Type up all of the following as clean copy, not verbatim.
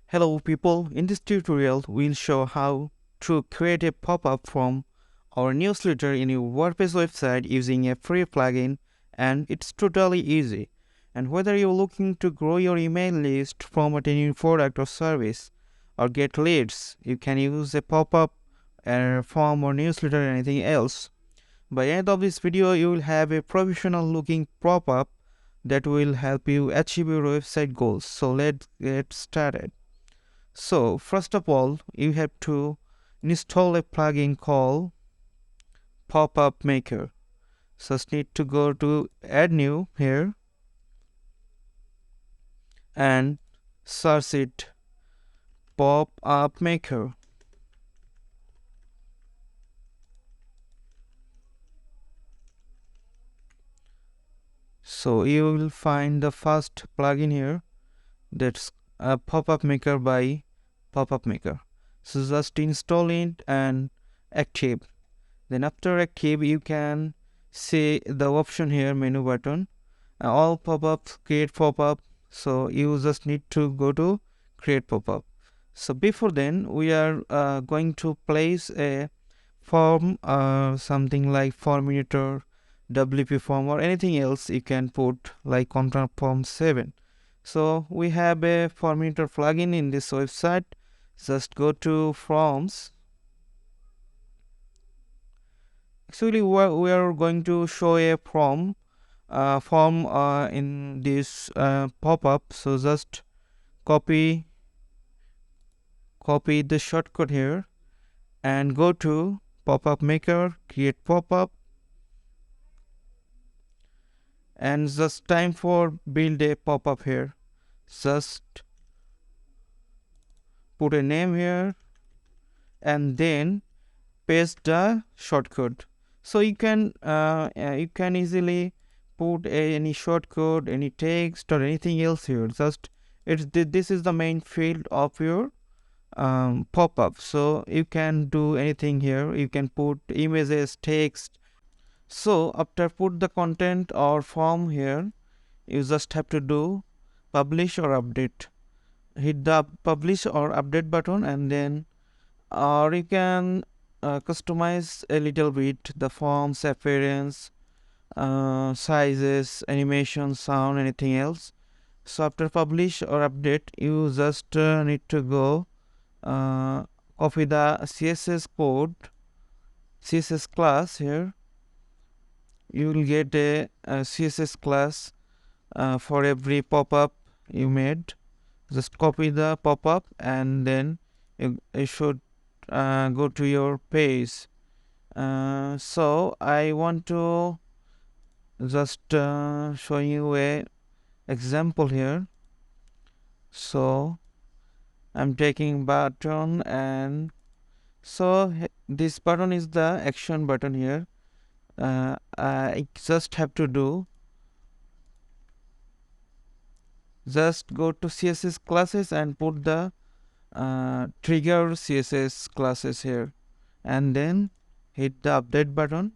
Hello people, in this tutorial we'll show how to create a pop-up from our newsletter in your WordPress website using a free plugin, and it's totally easy. And whether you're looking to grow your email list, promote a new product or service, or get leads, you can use a pop-up form or newsletter or anything else. By the end of this video you will have a professional looking pop-up that will help you achieve your website goals. So let's get started. So first of all, you have to install a plugin called Popup Maker. So just need to go to add new here and search it Popup Maker. So you will find the first plugin here, that's a Popup Maker by Popup Maker. So just install it and active. Then after active you can see the option here, menu button, all pop-ups, create pop-up. So you just need to go to create pop-up. So before then we are going to place a form, something like form editor, WP form, or anything else you can put, like control form 7. So we have a form editor plugin in this website. Just go to forms. Actually we are going to show a form in this pop-up. So just copy the shortcut here and go to pop-up maker, create pop-up, and just time for build a pop-up here. Just put a name here and then paste the shortcut. So you can easily put any shortcut, any text or anything else here. Just this is the main field of your pop-up. So you can do anything here. You can put images, text. So after put the content or form here, you just have to do publish or update. Hit the publish or update button, and then or you can customize a little bit the form's appearance, sizes, animation, sound, anything else. So after publish or update you just need to go copy the CSS code, CSS class here. You will get a CSS class for every pop-up you made. Just copy the pop-up and then you should go to your page. So I want to just show you a example here. So I'm taking button, and so this button is the action button here. I just have to do, just go to CSS classes and put the trigger CSS classes here, and then hit the update button.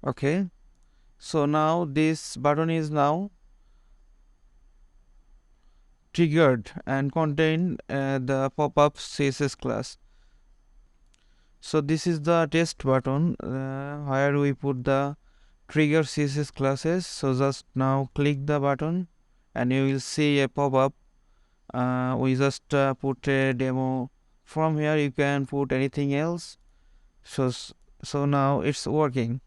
Okay, so now this button is now triggered and contain the pop-up CSS class. So this is the test button where we put the trigger CSS classes. So just now click the button and you will see a pop-up. We just put a demo. From here you can put anything else. So now it's working,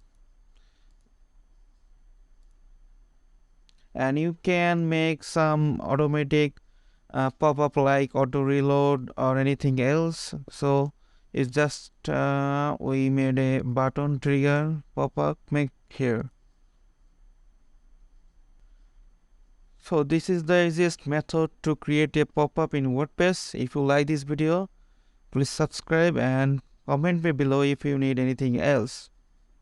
and you can make some automatic pop-up like auto reload or anything else. So it's just we made a button trigger pop-up make here. So this is the easiest method to create a pop-up in WordPress. If you like this video, please subscribe and comment me below if you need anything else.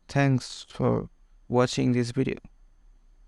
Thanks for watching this video.